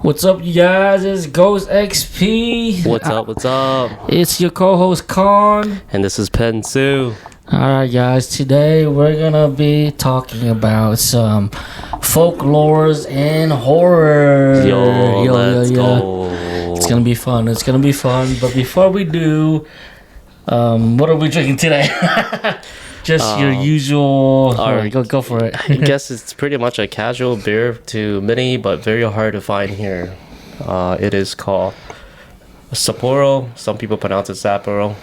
What's up, you guys? It's Ghost XP. What's up? What's up? It's your co-host Con. And this is Pen Sue. Alright, guys. Today we're gonna be talking about some folklores and horror. Let's go. It's gonna be fun. But before we do, what are we drinking today? Just your usual. Alright, go for it. I guess it's pretty much a casual beer to many, but very hard to find here. It is called Sapporo. Some people pronounce it Sapporo.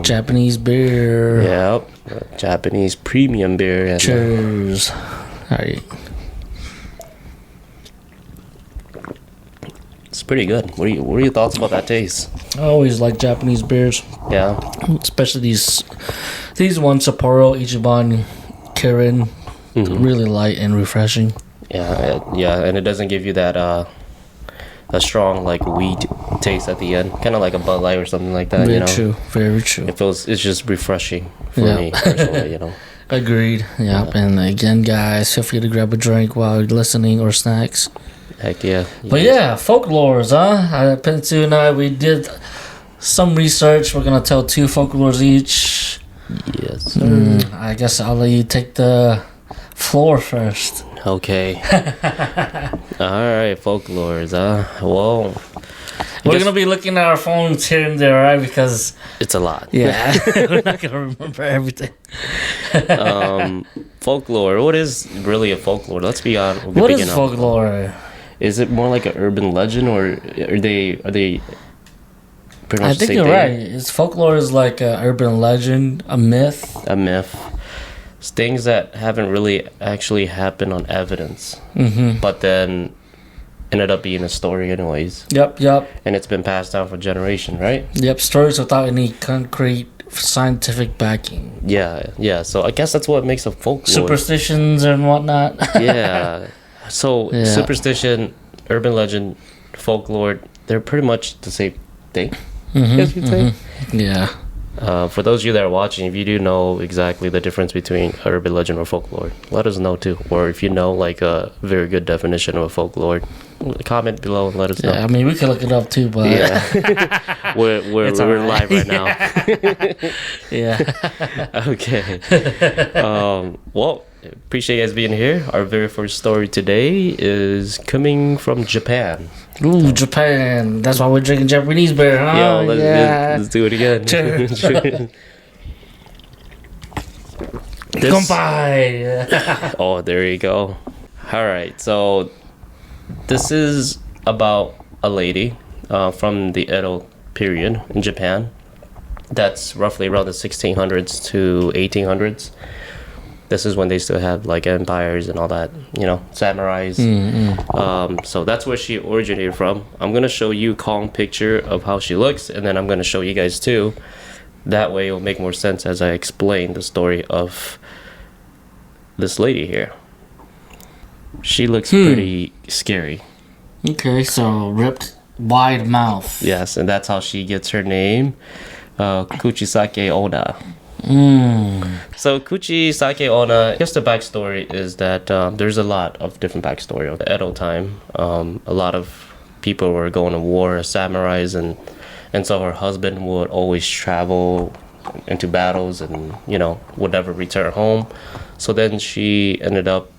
Japanese beer. Yep, Japanese premium beer. And cheers. Alright. It's pretty good. What are your thoughts about that taste? I always like Japanese beers. Yeah. Especially these ones, Sapporo, Ichiban, Kirin. Really light and refreshing. Yeah, and it doesn't give you that a strong like wheat taste at the end, kind of like a Bud Light or something like that. Very true. It's just refreshing for me personally. Agreed. Yep. And again, guys, feel free to grab a drink while you're listening or snacks. Heck yeah. But yeah, folklores, huh? Pensu and I, we did some research. We're gonna tell 2 folklores each. Yes, sir. I guess I'll let you take the floor first. Okay. Alright, folklores, Well, we're gonna be looking at our phones here and there, right? Because it's a lot. Yeah. We're not gonna remember everything. Folklore. What is really a folklore? Let's be honest. What is folklore? Is it more like an urban legend, or are they pretty much I think you're right. It's folklore is like an urban legend, a myth. A myth. It's things that haven't really actually happened on evidence, but then ended up being a story anyways. Yep. And it's been passed down for generations, right? Yep, stories without any concrete scientific backing. Yeah. So I guess that's what makes a folklore. Superstitions and whatnot. Yeah. So superstition, urban legend, folklore, they're pretty much the same thing. I guess you'd say. Yeah. For those of you that are watching, if you do know exactly the difference between urban legend or folklore, let us know too. Or if you know like a very good definition of a folklore, comment below and let us know. I mean, we can look it up too, but we're live right now. Yeah. Okay. Well, appreciate you guys being here. Our very first story today is coming from Japan. Ooh, Japan. That's why we're drinking Japanese beer, huh? Yo, let's do it again. Goodbye. Oh, there you go. All right, so this is about a lady from the Edo period in Japan. That's roughly around the 1600s to 1800s. This is when they still have like empires and all that, samurais. So that's where she originated from. I'm going to show you a calm picture of how she looks, and then I'm going to show you guys too. That way it will make more sense as I explain the story of this lady here. She looks pretty scary. Okay, so ripped, wide mouth. Yes, and that's how she gets her name, Kuchisake Onna. So Kuchisake Onna, I guess the backstory is that there's a lot of different backstory of the Edo time. A lot of people were going to war as samurais, and so her husband would always travel into battles and would never return home. So then she ended up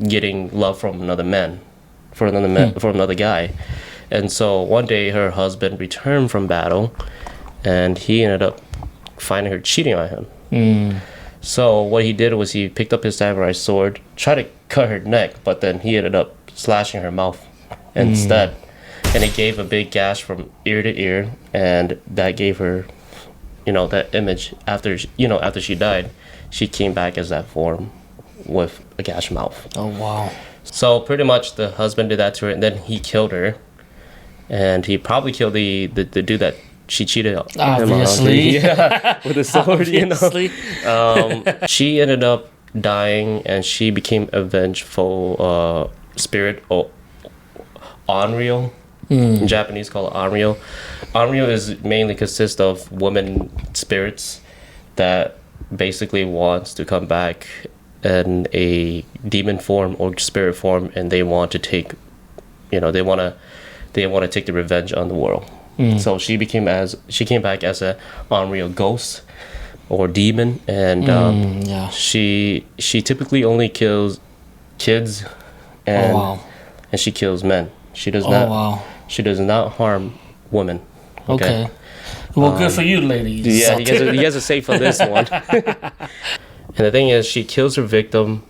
getting love from another guy. And so one day her husband returned from battle, and he ended up finding her cheating on him. So what he did was he picked up his samurai sword, tried to cut her neck, but then he ended up slashing her mouth instead, and it gave a big gash from ear to ear, and that gave her that image. After she died, she came back as that form with a gashed mouth. Oh wow. So pretty much the husband did that to her, and then he killed her, and he probably killed the dude that she cheated on. Obviously. With a sword. She ended up dying, and she became a vengeful spirit, or Onryo. In Japanese called Onryo. Onryo is mainly consists of women spirits that basically wants to come back in a demon form or spirit form, and they want to take they want to take the revenge on the world. So she came back as a unreal ghost or demon, and she typically only kills kids, and she kills men. She does not harm women. Okay. Well, good for you, ladies. Yeah, you guys are safe on this one. And the thing is, she kills her victim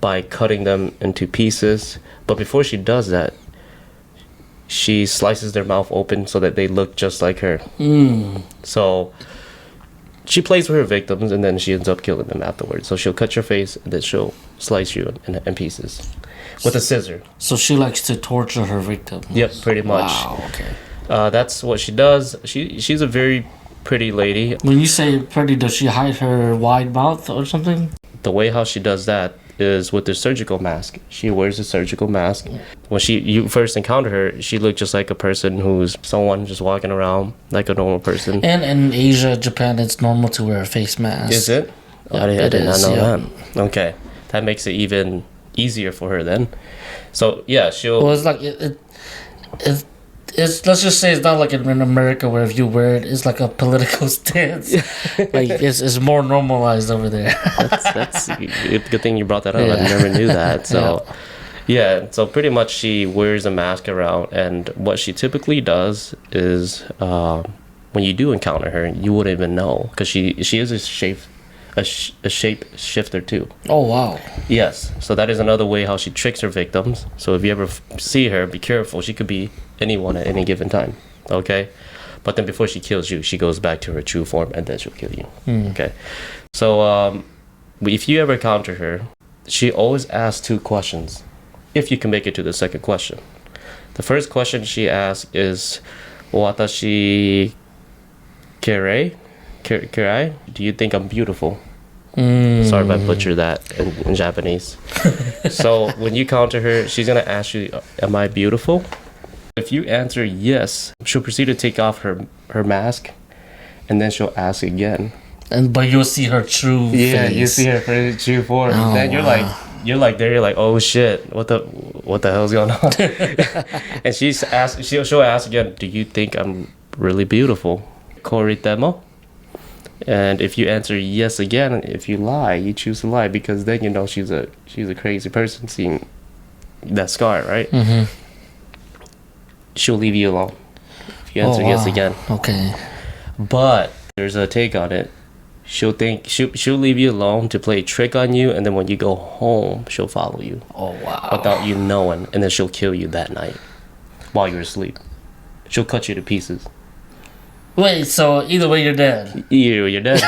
by cutting them into pieces. But before she does that, she slices their mouth open so that they look just like her. So she plays with her victims, and then she ends up killing them afterwards. So she'll cut your face, and then she'll slice you in pieces with a scissor. So she likes to torture her victims. Yep, pretty much. Wow, okay. That's what she does. She's a very pretty lady. When you say pretty, does she hide her wide mouth or something? The way how she does that is with the surgical mask. She wears a surgical mask. When you first encounter her, she looked just like a person who's someone just walking around like a normal person. And in Asia, Japan, it's normal to wear a face mask. Is it? Yeah, I did not know that. Okay, that makes it even easier for her then. So yeah, she'll. Well, it's like it's let's just say it's not like in America where if you wear it, it's like a political stance. Like it's more normalized over there. That's good thing you brought that up. I never knew that. So so pretty much she wears a mask around, and what she typically does is when you do encounter her, you wouldn't even know because she is a shape shifter too. Oh wow. Yes, so that is another way how she tricks her victims. So if you ever see her, be careful. She could be anyone at any given time. Okay, but then before she kills you, she goes back to her true form, and then she'll kill you. Okay, so if you ever encounter her, she always asks 2 questions. If you can make it to the second question, the first question she asks is, "Watashi kere? Do you think I'm beautiful?" Sorry if I butchered that in Japanese. So when you encounter her, she's gonna ask you, "Am I beautiful?" If you answer yes, she'll proceed to take off her mask, and then she'll ask again. But you'll see her true face. Yeah, you see her true form. Oh, then you're like, "Oh shit, what the hell's going on?" And she'll ask again, "Do you think I'm really beautiful?" Koritemo. And if you answer yes again, if you lie, you choose to lie, because then you know she's a crazy person seeing that scar, right? She'll leave you alone if you answer yes again. Okay. But there's a take on it. She'll leave you alone to play a trick on you, and then when you go home, she'll follow you. Oh wow. Without you knowing, and then she'll kill you that night while you're asleep. She'll cut you to pieces. Wait, so either way you're dead. You're dead.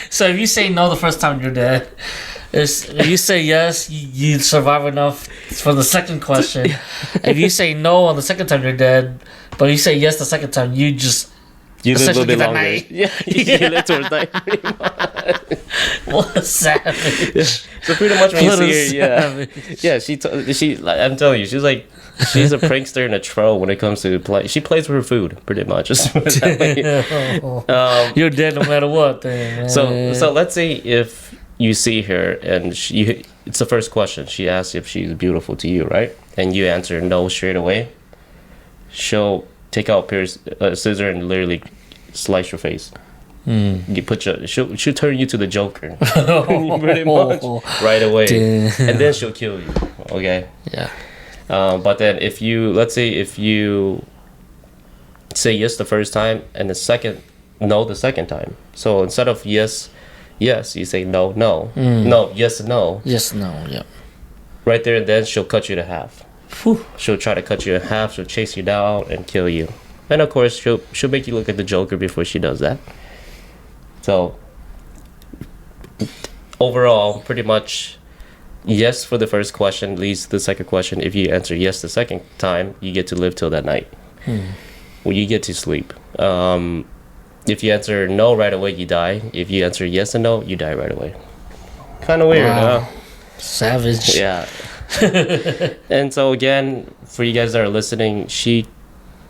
So if you say no the first time, you're dead. If you say yes, you survive enough for the second question. If you say no on the second time, you're dead. But if you say yes the second time, you live a little bit longer. Night. Yeah, you live towards night pretty much. What a savage. Yeah. So pretty much when you see her, I'm telling you, she's a prankster and a troll when it comes to play. She plays with her food, pretty much. You're dead no matter what. Then, so let's say if you see her and it's the first question. She asks if she's beautiful to you, right? And you answer no straight away. She'll take out a scissor and literally slice your face. She'll turn you to the Joker, pretty much right away, and then she'll kill you. Okay. Yeah. But then if you say yes the first time and the second time. So instead of yes, you say no, yes, no. Yes, no, yeah. Right there and then she'll cut you to half. Whew. She'll try to cut you in half, she'll chase you down and kill you. And of course she'll make you look like the Joker before she does that. So overall, pretty much yes for the first question leads to the second question. If you answer yes the second time, you get to live till that night. Well, you get to sleep. If you answer no right away, you die. If you answer yes and no, you die right away. Kind of weird, huh? Savage. Yeah. And so again, for you guys that are listening, she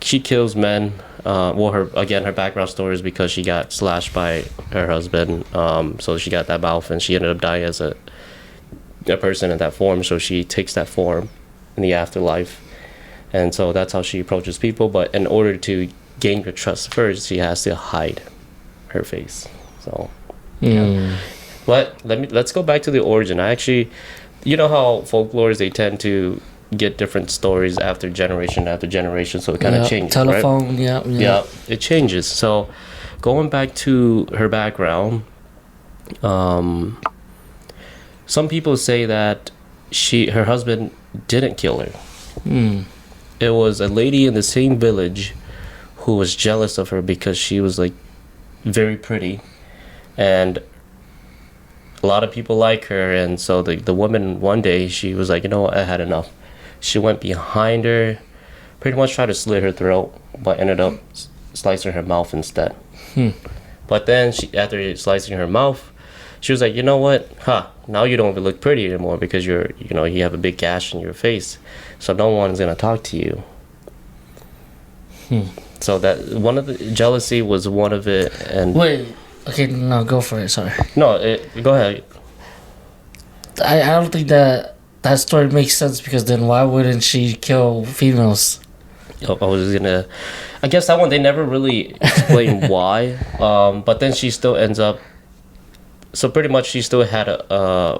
kills men. Her background story is because she got slashed by her husband. So she got that mouth, and she ended up dying as a person in that form. So she takes that form, in the afterlife. And so that's how she approaches people. But in order to gain your trust first, she has to hide her face. So, yeah. But let's go back to the origin. I actually, you know how folklores, they tend to get different stories after generation, so it kind of changes. Telephone, right? Yeah, it changes. So, going back to her background, some people say that her husband didn't kill her. It was a lady in the same village who was jealous of her because she was like very pretty, and a lot of people like her. And so the woman, one day, she was like, you know what, I had enough. She went behind her, pretty much tried to slit her throat, but ended up slicing her mouth instead. But then after slicing her mouth, she was like, you know what, now you don't even look pretty anymore because you have a big gash in your face, so no one's gonna talk to you. So that one of the jealousy was one of it. And wait, okay, no, go for it. Sorry. No, go ahead. I don't think that story makes sense, because then why wouldn't she kill females? I guess that one they never really explain why. But then she still ends up. So pretty much she still had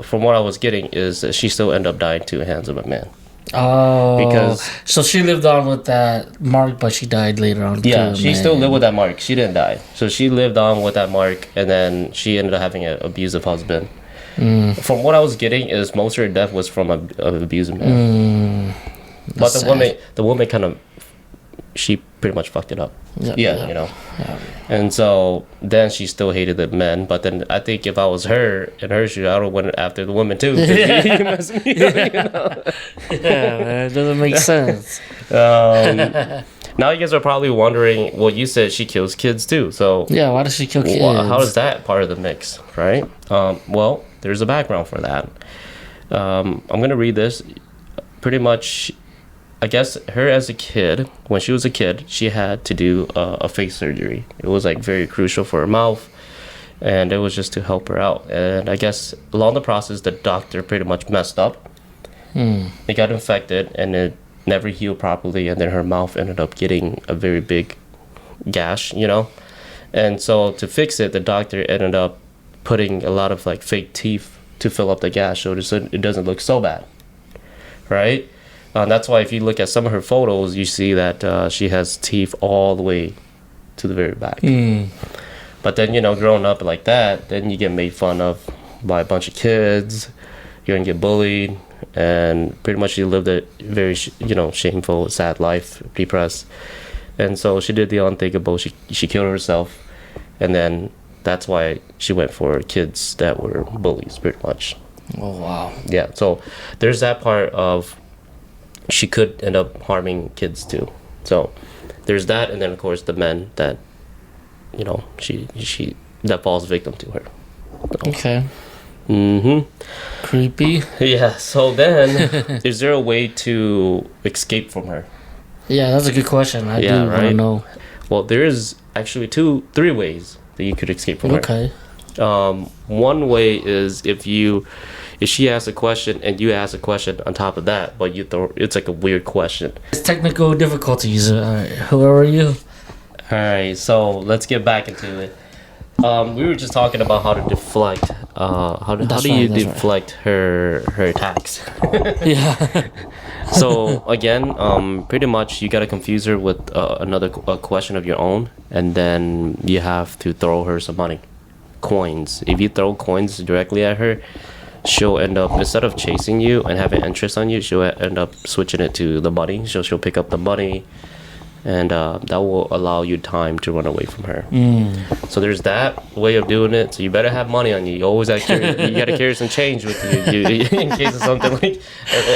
from what I was getting is that she still ended up dying to the hands of a man. Oh, because so she lived on with that mark, but she died later on. Yeah, she still lived with that mark. She didn't die, so she lived on with that mark, and then she ended up having an abusive husband. From what I was getting, is most of her death was from an abusive man. But the woman kind of, she pretty much fucked it up. You know. And so then she still hated the men. But then I think if I was her in her shoe, I would have went after the woman too. You messed me up, you know? Yeah, man, it doesn't make sense. Now you guys are probably wondering, well, you said she kills kids too. So yeah, why does she kill kids? How is that part of the mix, right? Well, there's a background for that. I'm gonna read this. Pretty much, I guess her as a kid, when she was a kid, she had to do a face surgery. It was like very crucial for her mouth, and it was just to help her out. And I guess along the process, the doctor pretty much messed up. It got infected, and it never healed properly, and then her mouth ended up getting a very big gash, you know. And so to fix it, the doctor ended up putting a lot of like fake teeth to fill up the gash so it doesn't look so bad, right? That's why if you look at some of her photos, you see that she has teeth all the way to the very back. But then, you know, growing up like that, then you get made fun of by a bunch of kids. You're gonna get bullied, and pretty much she lived a very, shameful, sad life, depressed. And so she did the unthinkable. She killed herself, and then that's why she went for kids that were bullies, pretty much. Oh, wow. Yeah, so there's that part of she could end up harming kids too. So there's that, and then of course the men that, she that falls victim to her. So. Okay. Creepy. Yeah. So then, is there a way to escape from her? Yeah, that's a good question. I do want to know. Well, there is actually 3 ways that you could escape from her. Okay. One way is if she asks a question and you ask a question on top of that, but it's like a weird question. It's technical difficulties. Who are you? All right, so let's get back into it. We were just talking about how to deflect. How do you deflect her attacks? Yeah. So again, pretty much you gotta confuse her with another question of your own, and then you have to throw her some money, coins. If you throw coins directly at her, she'll end up, instead of chasing you and having interest on you, she'll end up switching it to the money. She'll pick up the money, and that will allow you time to run away from her. So there's that way of doing it. So you better have money on you. You always gotta you gotta carry some change with you in case of something, like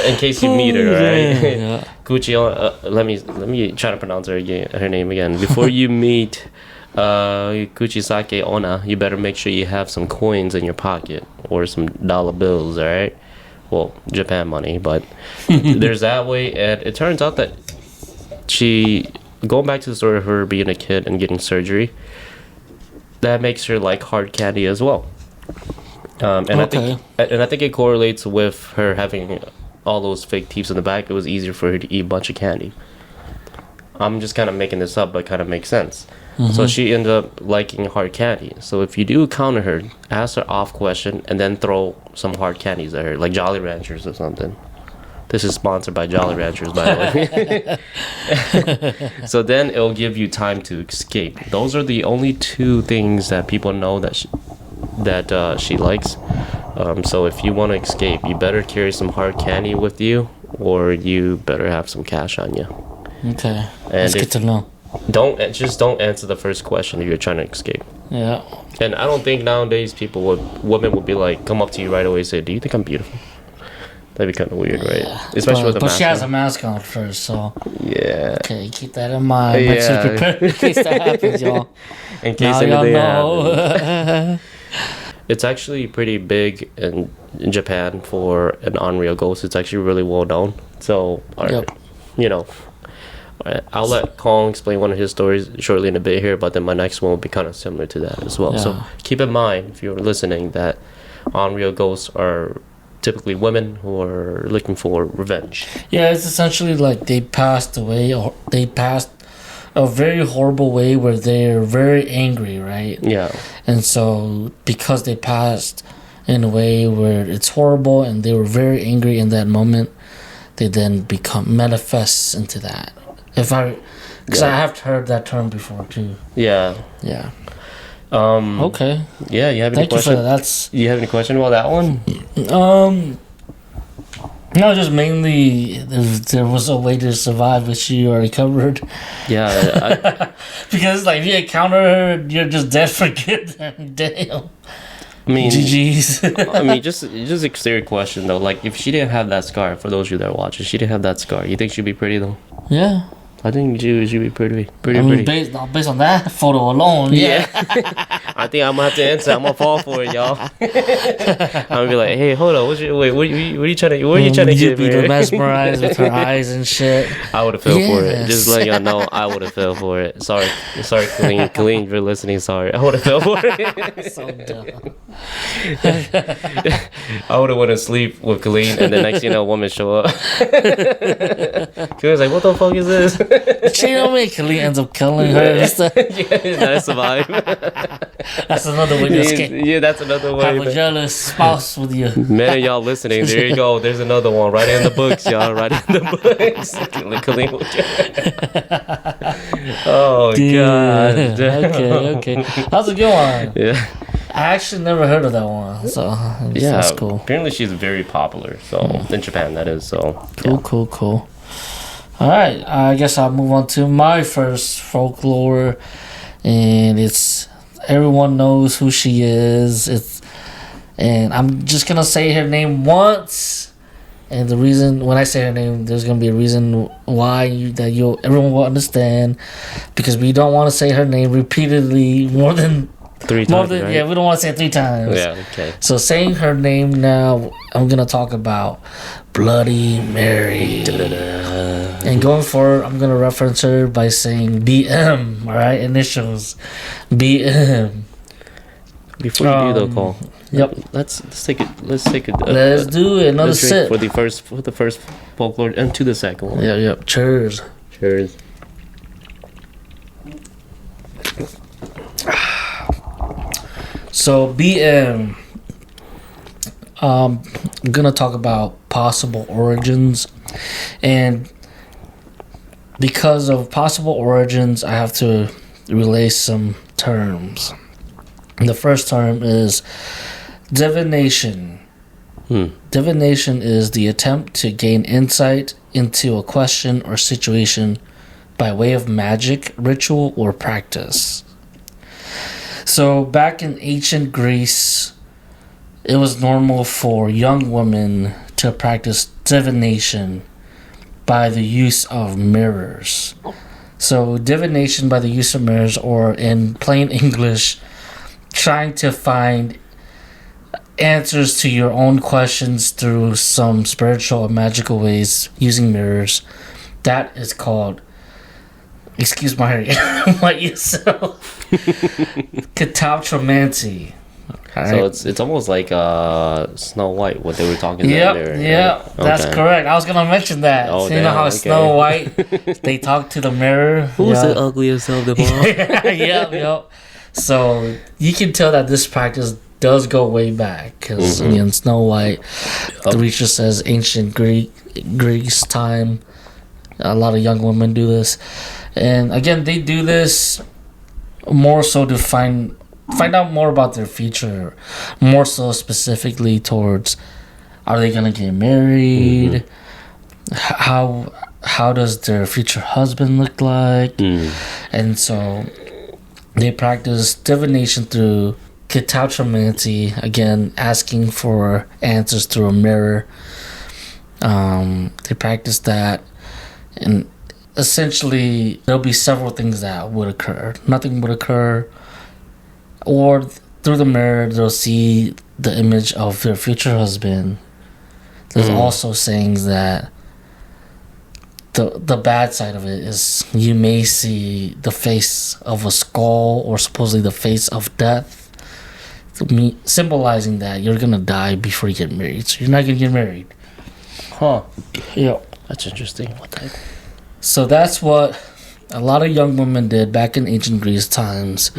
in case you meet her, right? Yeah. Gucci, let me try to pronounce her name again. Before you meet Kuchisake Ona, you better make sure you have some coins in your pocket or some dollar bills, all right? Well, Japan money, but there's that way. And it turns out that going back to the story of her being a kid and getting surgery, that makes her like hard candy as well. And I think it correlates with her having all those fake teeth in the back, it was easier for her to eat a bunch of candy. I'm just kind of making this up, but kind of makes sense. So she ended up liking hard candy. So if you do counter her, ask her off question and then throw some hard candies at her, like Jolly Ranchers or something. This is sponsored by Jolly Ranchers, by the way. So then it'll give you time to escape. Those are the only two things that people know that she likes. So if you want to escape, you better carry some hard candy with you, or you better have some cash on you. Okay, And that's good to know. Don't answer the first question if you're trying to escape. Yeah. And I don't think nowadays women would be like, come up to you right away and say, "Do you think I'm beautiful?" That'd be kind of weird, right? Especially with a mask. But she has a mask on first, so yeah. Okay, keep that in mind. Make sure to prepare in case that happens, y'all. In case anything happens. It's actually pretty big in Japan for an unreal ghost. It's actually really well known. So, I'll let Kong explain one of his stories shortly in a bit here, but then my next one will be kind of similar to that as well. Yeah. So keep in mind, if you're listening, that unreal ghosts are typically women who are looking for revenge. Yeah, it's essentially like they passed away, or they passed a very horrible way where they're very angry, right? Yeah. And so because they passed in a way where it's horrible and they were very angry in that moment, they then become manifests into that. Because I have heard that term before too. Yeah. Yeah. Okay. Yeah, you have any question? Thank you You have any question about that one? No, just mainly there was a way to survive, which you already covered. Yeah. Because like if you encounter her, you're just dead for good. Damn. I mean, GG's. I mean, just a serious question though. Like, if she didn't have that scar, for those of you that are watching, she didn't have that scar. You think she'd be pretty though? Yeah. I think she'd be pretty. Based on that photo alone, yeah. I think I'm gonna have to answer. I'm gonna fall for it, y'all. I'm gonna be like, hey, hold on, what are you trying to get? Be mesmerized with her eyes and shit. I would have fell for it. Just letting y'all know, I would have fell for it. Sorry, Colleen, if you're listening, sorry. I would have fell for it. So dumb. I would have went to sleep with Colleen, and the next thing you know, a woman show up. Coleeen's like, what the fuck is this? Cheat on me. Colleen ends up killing her. Yeah, that's a vibe. That's another way to escape. Yeah, that's another way. Have a jealous spouse with you. Man, y'all listening, there you go. There's another one. Right in the books, y'all. Right in the books. Colleen will oh, dude. God. Okay. That's a good one. Yeah. I actually never heard of that one, so that's cool. Apparently she's very popular, so in Japan that is. So cool. All right, I guess I'll move on to my first folklore, and it's everyone knows who she is. And I'm just gonna say her name once, and the reason when I say her name, there's gonna be a reason why everyone will understand, because we don't want to say her name repeatedly more than 3 times. Right? Yeah, we don't want to say it 3 times. Yeah, okay. So saying her name now, I'm gonna talk about Bloody Mary. And going forward, I'm gonna reference her by saying BM. All right, initials BM. Before you do though, Cole. Yep. Let's take it. Let's do another sip for the first folklore and to the second one. Yep. Cheers. So BM, I'm gonna talk about possible origins, and because of possible origins, I have to relay some terms. The first term is divination. Divination is the attempt to gain insight into a question or situation by way of magic, ritual, or practice. So back in ancient Greece, it was normal for young women to practice divination by the use of mirrors. So divination by the use of mirrors, or in plain English, trying to find answers to your own questions through some spiritual or magical ways using mirrors. That is called, excuse my yourself, cataptromancy. So it's almost like Snow White, what they were talking about there. Yeah, that's correct. I was gonna mention that. Oh, so you know how Snow White, they talk to the mirror. Who's the ugliest of them all? Yeah. So you can tell that this practice does go way back because again, Snow White, the Reacher says ancient Greece time. A lot of young women do this, and again, they do this more so to find out more about their future, more so specifically towards, are they gonna get married? How does their future husband look like? And so they practice divination through katautromancy, again asking for answers through a mirror. They practice that, and essentially there'll be several things that would occur. Nothing would occur, or through the mirror they'll see the image of their future husband. There's also sayings that the bad side of it is you may see the face of a skull, or supposedly the face of death, symbolizing that you're gonna die before you get married. So you're not gonna get married. Yeah, that's interesting. What type? So that's what a lot of young women did back in ancient Greece times.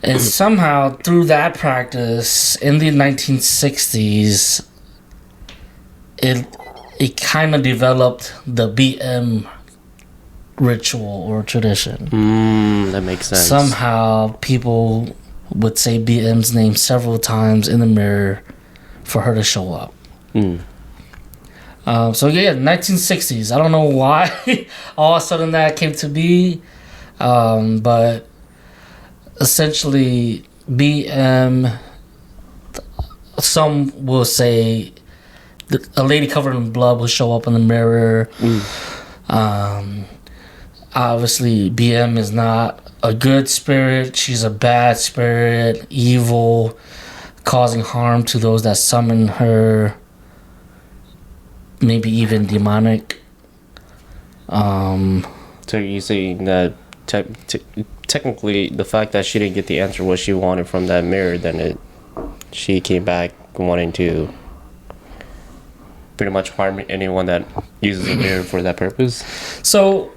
And somehow through that practice in the 1960s, it kind of developed the BM ritual or tradition. That makes sense. Somehow people would say BM's name several times in the mirror for her to show up. So yeah, 1960s. I don't know why all of a sudden that came to be, but essentially BM, some will say a lady covered in blood will show up in the mirror. Obviously BM is not a good spirit. She's a bad spirit, evil, causing harm to those that summon her, maybe even demonic. So you're saying that technically the fact that she didn't get the answer what she wanted from that mirror, then she came back wanting to pretty much harm anyone that uses a mirror for that purpose. So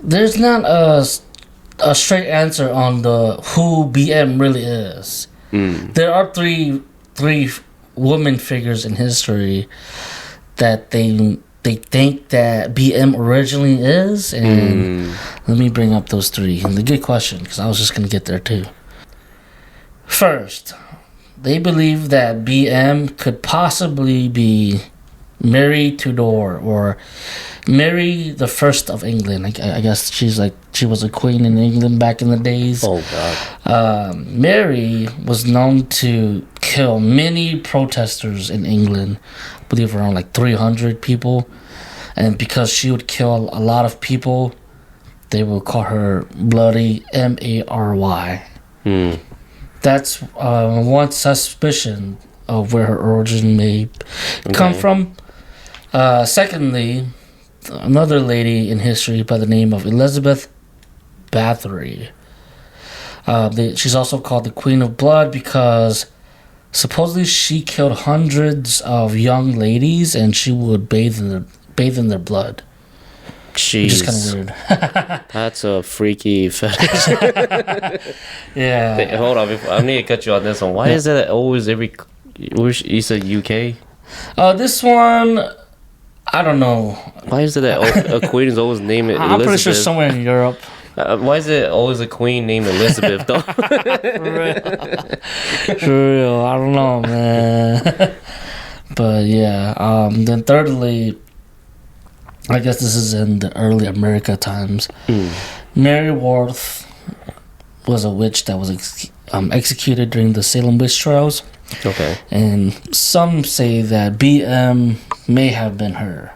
there's not a straight answer on who BM really is. There are three woman figures in history that they think that BM originally is, and let me bring up those three. And the good question, because I was just gonna get there too. First, they believe that BM could possibly be Mary Tudor, or Mary the First of England. I guess she was a queen in England back in the days. Oh God. Mary was known to kill many protesters in England. I believe around like 300 people. And because she would kill a lot of people, they would call her Bloody Mary. That's one suspicion of where her origin may come from. Secondly, another lady in history by the name of Elizabeth Bathory. She's also called the Queen of Blood because supposedly she killed hundreds of young ladies and she would bathe in their blood. Jeez. Which is kind of weird. That's a freaky fetish. Yeah. Hey, hold on, I need to cut you on this one. Why is it always you said UK? This one, I don't know. Why is it that a queen is always named Elizabeth? I'm pretty sure somewhere in Europe. Why is it always a queen named Elizabeth, though? For real, I don't know, man. But yeah, then thirdly, I guess this is in the early America times. Mary Worth was a witch that was executed during the Salem witch trials. Okay. And some say that BM may have been her.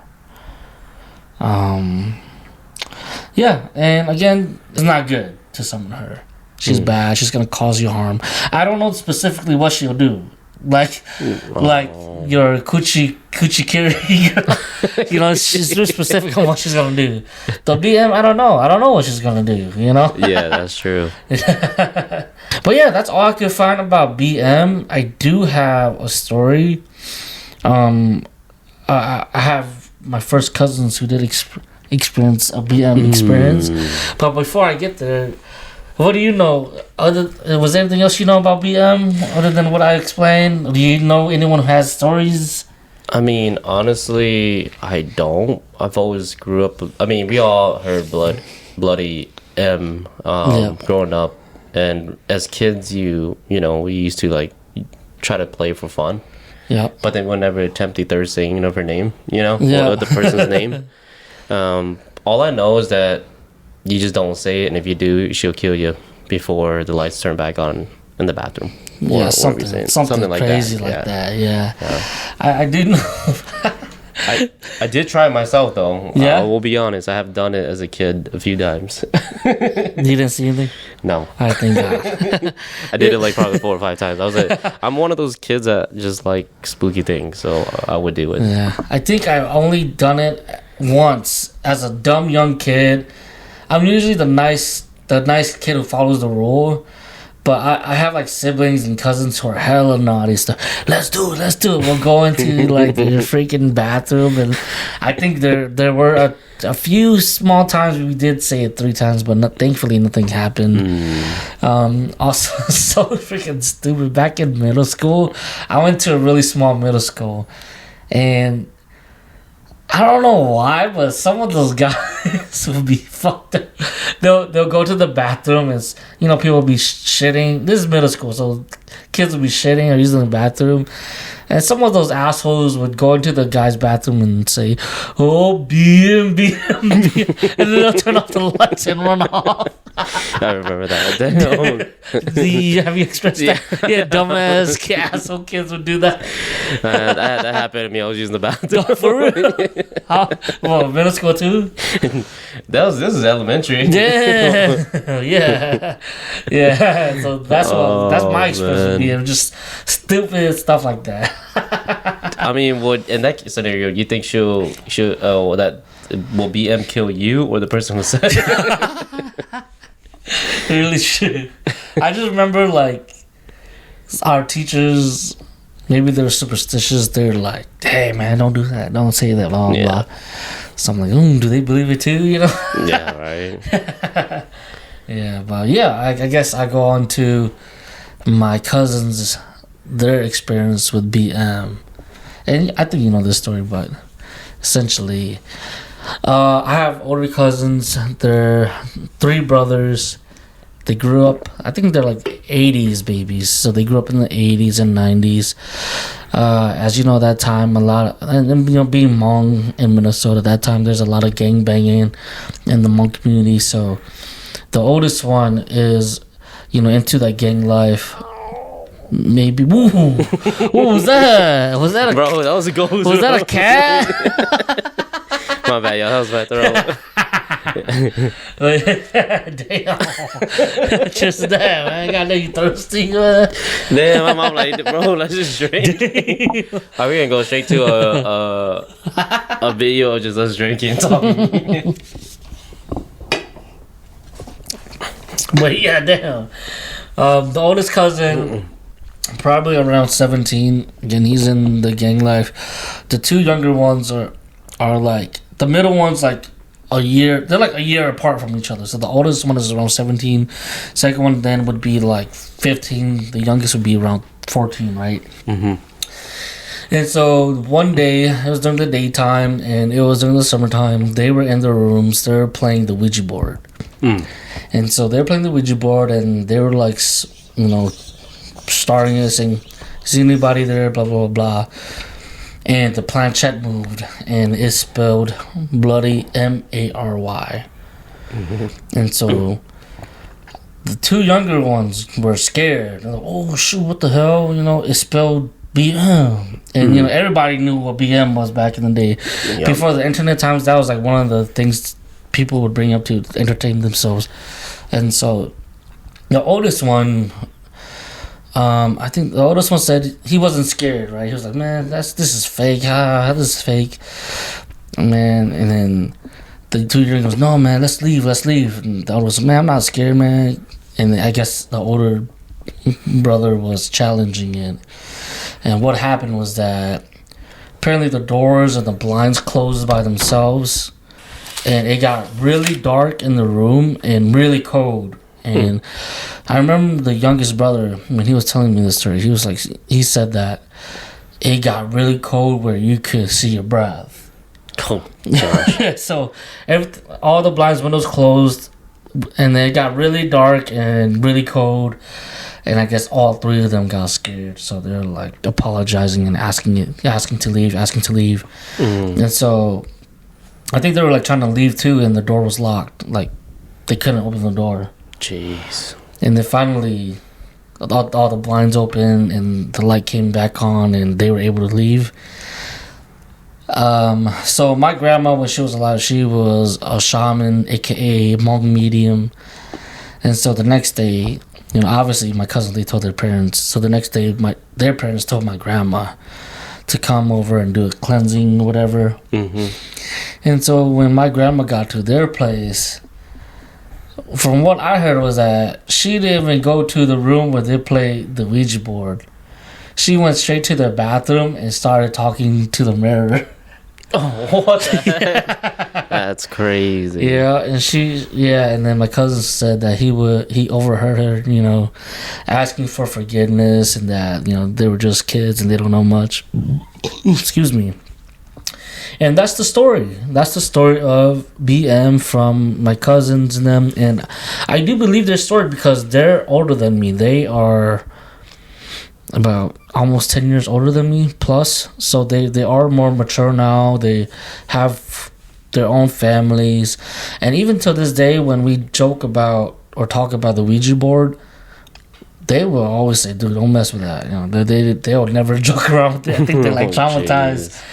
Yeah, and again, it's not good to summon her. She's bad. She's gonna cause you harm. I don't know specifically what she'll do. Like your coochie carry. You know, she's very specific on what she's gonna do. The BM, I don't know. I don't know what she's gonna do. You know. Yeah, that's true. But yeah, that's all I could find about BM. I do have a story. I have my first cousins who did experience a BM experience. But before I get there, what do you know? Was there anything else you know about BM other than what I explained? Do you know anyone who has stories? I mean, honestly, I don't. I've always grew up. I mean, we all heard bloody M growing up, and as kids, you know, we used to like try to play for fun. Yeah. But then whenever attempt the third saying of her name, or the person's name, all I know is that you just don't say it, and if you do, she'll kill you before the lights turn back on in the bathroom. Something like crazy that. Yeah. I do know. I did try it myself though. Yeah. I will be honest. I have done it as a kid a few times. You didn't see anything? No. I think not. I did it like probably 4 or 5 times. I was like, I'm one of those kids that just like spooky things, so I would do it. Yeah. I think I've only done it once as a dumb young kid. I'm usually the nice kid who follows the rule. But I have like siblings and cousins who are hella naughty stuff. Let's do it. We'll go into like the freaking bathroom, and I think there were a few small times we did say it 3 times, but thankfully nothing happened. Also, so freaking stupid. Back in middle school, I went to a really small middle school, and I don't know why, but some of those guys will be fucked up. They'll go to the bathroom and people will be shitting. This is middle school, so kids will be shitting or using the bathroom, and some of those assholes would go into the guy's bathroom and say, "Oh, BM," and then they'll turn off the lights and run off. I remember that. Have you expressed that? Yeah, dumbass asshole kids would do that. That happened to me. I was using the bathroom. For real? How? Well, middle school too? This is elementary. Yeah. So that's my experience with being just stupid stuff like that. I mean, in that scenario, you think she'll that will BM kill you or the person who said it? Really should. I just remember like our teachers, maybe they were superstitious. They're like, "Hey man, don't do that. Don't say that." Blah blah blah. So I'm like, do they believe it too? Yeah, right. Yeah, but yeah, I guess I go on to my cousins, their experience with BM, and I think you know this story, but essentially, I have older cousins. They're 3 brothers. They grew up, I think they're like 80s babies, so they grew up in the 80s and 90s. As you know, that time a lot of, and being Hmong in Minnesota, that time there's a lot of gang banging in the Hmong community. So the oldest one is into that gang life. Maybe what was that? Was that bro? That was a ghost. Was that a cat? My bad, y'all. That was my throat. Damn. Just that, man. I got you thirsty. Damn, my mom like, bro, let's just drink. Are we gonna go straight to a video of just us drinking and talking? But yeah, damn. The oldest cousin, probably around 17. Again, he's in the gang life. The 2 younger ones are like, the middle one's like a year. They're like a year apart from each other. So the oldest one is around 17. Second one then would be like 15. The youngest would be around 14, right? Mm-hmm. And so one day, it was during the daytime, and it was during the summertime. They were in their rooms. They were playing the Ouija board. And so they were playing the Ouija board, and they were like, starting it, saying, "Is anybody there?" Blah, blah, blah, blah. And the planchette moved, and it spelled bloody Mary. And so the 2 younger ones were scared. They're like, "Oh shoot, what the hell?" It spelled BM. And everybody knew what BM was back in the day. Yep. Before the internet times, that was like one of the things people would bring up to entertain themselves. And so the oldest one, I think the oldest one said he wasn't scared, right? He was like, "Man, this is fake. This is fake, man." And then the 2 year old goes, "No, man, let's leave." And the oldest, "Man, I'm not scared, man." And I guess the older brother was challenging it. And what happened was that apparently the doors and the blinds closed by themselves, and it got really dark in the room and really cold. And I remember the youngest brother, when he was telling me this story, he said that it got really cold where you could see your breath. Oh, gosh. So all the blinds, windows closed, and then it got really dark and really cold. And I guess all three of them got scared, so they're like apologizing and asking to leave. And so I think they were like trying to leave too, and the door was locked. Like they couldn't open the door. Jeez. And then finally, all the blinds opened and the light came back on, and they were able to leave. So my grandma, when she was alive, she was a shaman, aka Hmong medium. And so the next day, you know, obviously my cousins, they told their parents. So the next day, their parents told my grandma to come over and do a cleansing or whatever. Mm-hmm. And so when my grandma got to their place, from what I heard was that she didn't even go to the room where they played the Ouija board. She went straight to their bathroom and started talking to the mirror. Oh, what the heck? That's crazy. Yeah, and then my cousin said that he overheard her, you know, asking for forgiveness, and that, you know, they were just kids and they don't know much. Excuse me. And that's the story. That's the story of BM from my cousins and them. And I do believe their story because they're older than me. They are about almost 10 years older than me plus. So they are more mature now. They have their own families. And even to this day, when we joke about or talk about the Ouija board, they will always say, dude, don't mess with that. You know, they'll never joke around with it. I think they're like traumatized.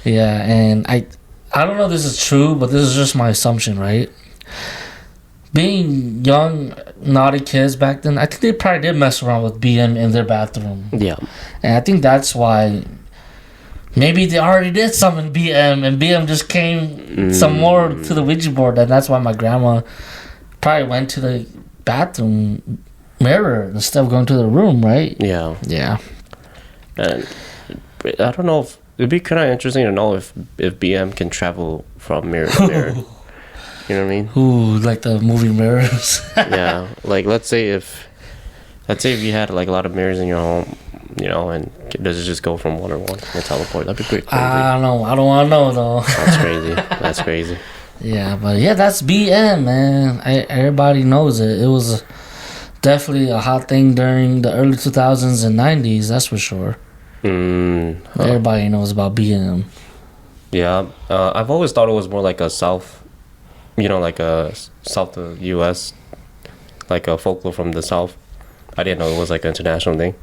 Yeah, and I don't know if this is true, but this is just my assumption, right? Being young, naughty kids back then, I think they probably did mess around with BM in their bathroom. Yeah. And I think that's why maybe they already did summon BM, and BM just came some more to the Ouija board, and that's why my grandma probably went to the bathroom mirror instead of going to the room, right? Yeah. Yeah. And I don't know if it'd be kind of interesting to know if BM can travel from mirror to mirror. You know what I mean? Ooh, like the movie mirrors. Yeah, like let's say if you had like a lot of mirrors in your home, you know, and does it just go from one to one and teleport? That'd be pretty crazy. I don't know. I don't want to know though. That's crazy. That's crazy. Yeah, but yeah, that's BM, man. Everybody knows it. It was definitely a hot thing during the early 2000s and 90s. That's for sure. Everybody knows about BM. Yeah, I've always thought it was more like a south, you know, like a south of U.S., like a folklore from the south. I didn't know it was like an international thing.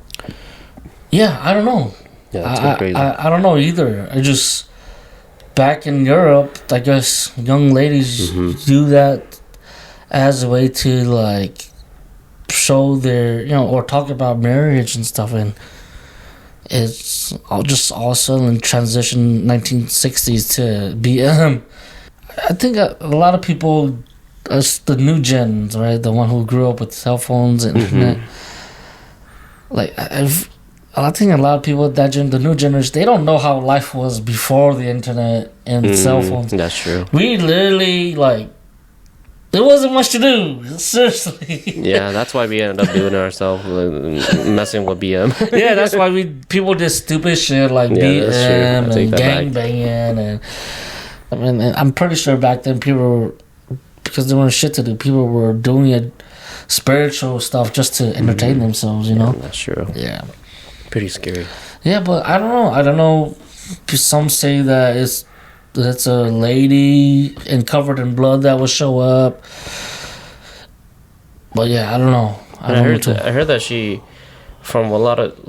Yeah, I don't know. Yeah, that's kind of crazy. I don't know either. I just, back in Europe, I guess young ladies do that as a way to like show their, you know, or talk about marriage and stuff, and it's just all of a sudden transition 1960s to BM. I think a lot of people, the new gens, right, the one who grew up with cell phones and internet, like I think a lot of people the new generation, they don't know how life was before the internet and cell phones. That's true. We literally, like, there wasn't much to do, seriously. Yeah, that's why we ended up doing it ourselves, messing with BM. Yeah, that's why people did stupid shit like BM and gang banging, and I mean, I'm pretty sure back then because there weren't shit to do, people were doing it spiritual stuff just to entertain themselves, you know. Yeah, that's true. Yeah, pretty scary. Yeah, but I don't know. Some say that it's a lady and covered in blood that will show up. But yeah, I don't know. I heard that she, from a lot of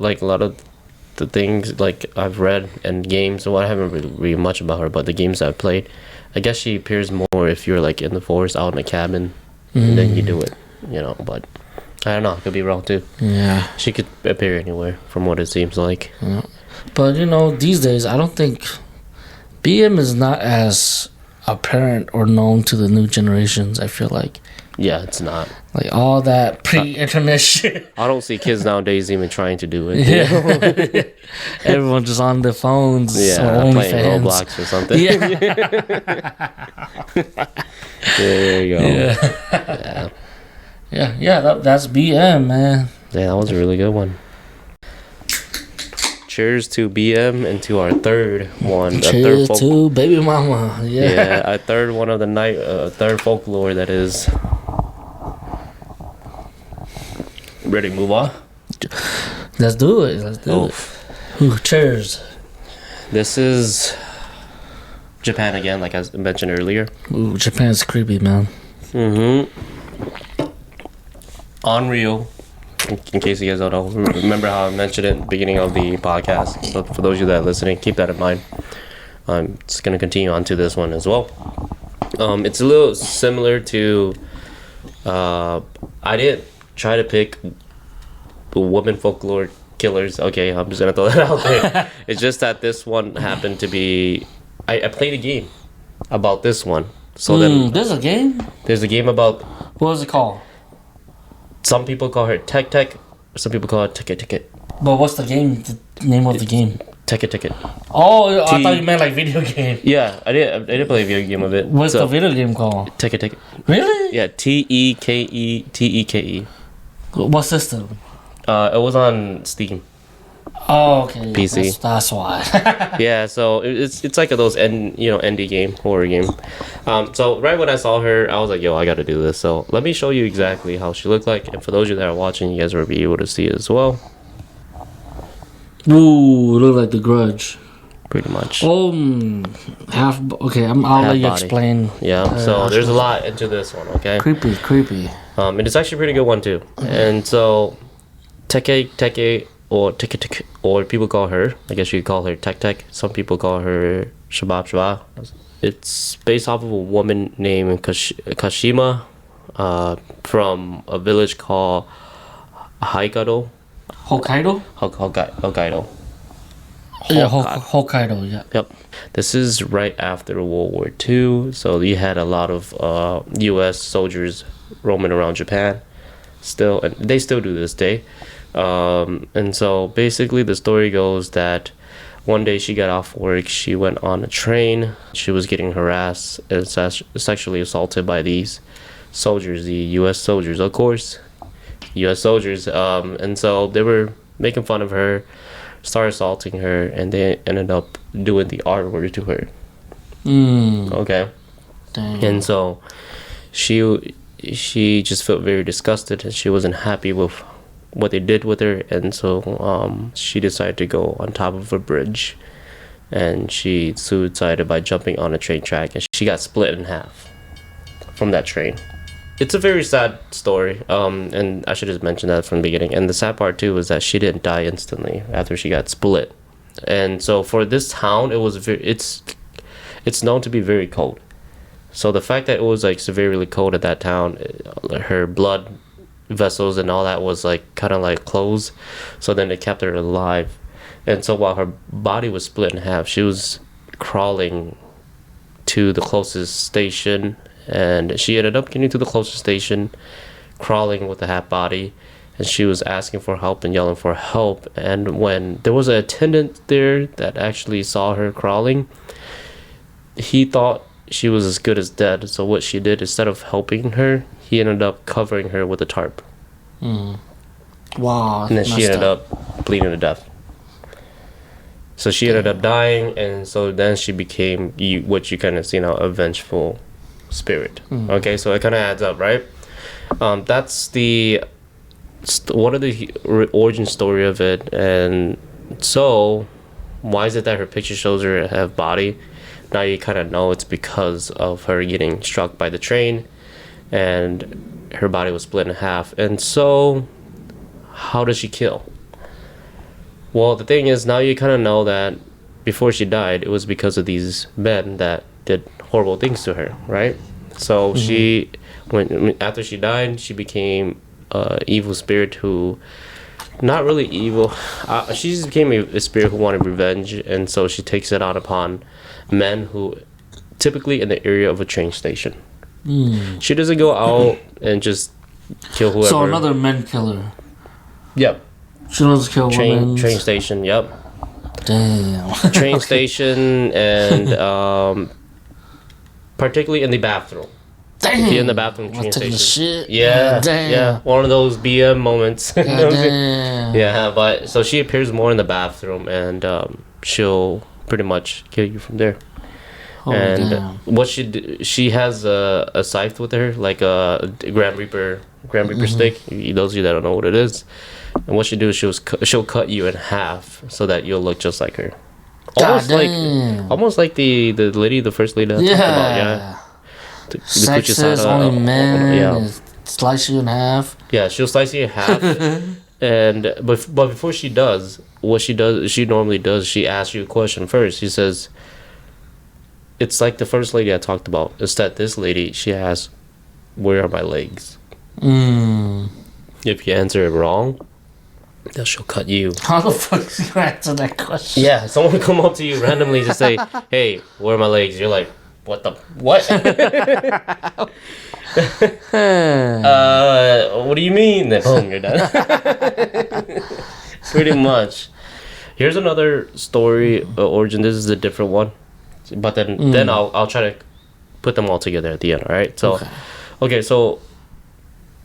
the things like I've read and games, so I haven't really read much about her, but the games I've played, I guess she appears more if you're like in the forest, out in a cabin, and then you do it, you know. But I don't know, I could be wrong too. Yeah, she could appear anywhere from what it seems like. Yeah. But you know, these days I don't think BM is not as apparent or known to the new generations. I feel like it's not. like all that pre-internet shit. I don't see kids nowadays even trying to do it. Yeah, everyone just on their phones. Yeah, or playing OnlyFans. Roblox or something. Yeah, There you go. That's BM, man. Yeah, that was a really good one. Cheers to BM and to our third one. Cheers to baby mama. Yeah, our third one of the night. Third folklore that is. Ready to move on? Let's do it. It. Ooh, cheers. This is Japan again, like I mentioned earlier. Ooh, Japan's creepy, man. Unreal. In case you guys don't know, remember how I mentioned it at the beginning of the podcast. So for those of you that are listening, keep that in mind. I'm just gonna continue on to this one as well. It's a little similar to. I didn't try to pick the woman folklore killers. Okay, I'm just gonna throw that out there. It's just that this one happened to be. I played a game about this one. So then there's a game. There's a game about. What was it called? Some people call her Tek Tek. Some people call it Ticket Ticket. But what's the game? The name of the game? Ticket Ticket. Oh, I thought you meant like video game. Yeah, I didn't play a video game of it. What's the video game called? Ticket Ticket. Really? Yeah, TEKE. What system? It was on Steam. Oh, okay. PC. That's why. Yeah, so it's like those indie game, horror game. So right when I saw her, I was like, yo, I gotta do this. So let me show you exactly how she looked like, and for those of you that are watching, you guys will be able to see it as well. Ooh, look like The Grudge. Pretty much. Oh, half. Okay, I'll let you body. explain. Yeah, so there's a lot into this one, okay? Creepy. And it's actually a pretty good one too. And so Teke or Ticket, or people call her, I guess you could call her Tek Tek. Some people call her Shabab. It's based off of a woman named Kashima from a village called Hokkaido. Hokkaido. Yeah, Hokkaido, yeah. Yep. This is right after World War II, so you had a lot of U.S. soldiers roaming around Japan still, and they still do this day. And so basically the story goes that one day she got off work, she went on a train, she was getting harassed and sexually assaulted by these soldiers, the U.S. soldiers, of course. U.S. soldiers, and so they were making fun of her, started assaulting her, and they ended up doing the R word to her. Okay. Dang. And so she just felt very disgusted, and she wasn't happy with what they did with her, and so she decided to go on top of a bridge, and she suicided by jumping on a train track, and she got split in half from that train. It's a very sad story, and I should have mentioned that from the beginning. And the sad part too is that she didn't die instantly after she got split. And so for this town, it's known to be very cold. So the fact that it was like severely cold at that town, her blood vessels and all that was like kind of like closed. So then it kept her alive. And so while her body was split in half, she was crawling to the closest station. And she ended up getting to the closest station, crawling with a half body, and she was asking for help and yelling for help. And when there was an attendant there that actually saw her crawling, he thought she was as good as dead. So what she did, instead of helping her, he ended up covering her with a tarp. Wow. And then she ended up bleeding to death. So she ended up dying, and so then she became what you kind of see now, a vengeful spirit. Okay, so it kind of adds up, right? That's the one of the origin story of it. And so why is it that her picture shows her have body? Now you kind of know it's because of her getting struck by the train and her body was split in half. And so how does she kill? Well, the thing is, now you kind of know that before she died, it was because of these men that did horrible things to her, right? So she, after she died, she became an evil spirit who, not really evil, she just became a spirit who wanted revenge, and so she takes it out upon men who typically in the area of a train station. She doesn't go out and just kill whoever. So another men killer. Yep. She doesn't kill women. Train station. Yep. Damn. Train station and particularly in the bathroom. Damn. Be in the bathroom. Train taking station. shit. Yeah. Damn. Yeah. One of those BM moments. Damn. Yeah, but so she appears more in the bathroom, and she'll pretty much kill you from there. Oh, and damn. what she has a scythe with her, like a Grand Reaper stick. Those of you that don't know what it is, and what she do is she'll cut you in half so that you'll look just like her. Almost like the lady, the first lady. Yeah. Yeah. Sexist, only men. Yeah. Slice you in half. Yeah, she'll slice you in half. And but before she does, she normally does, she asks you a question first. She says, it's like the first lady I talked about. It's that this lady, she asks, where are my legs? If you answer it wrong, then she'll cut you. How the fuck do you answer that question? Yeah, someone will come up to you randomly to say, hey, where are my legs? You're like, what? What do you mean? Then boom, you're done. Pretty much. Here's another story origin. This is a different one, but then I'll try to put them all together at the end. All right. So, okay. So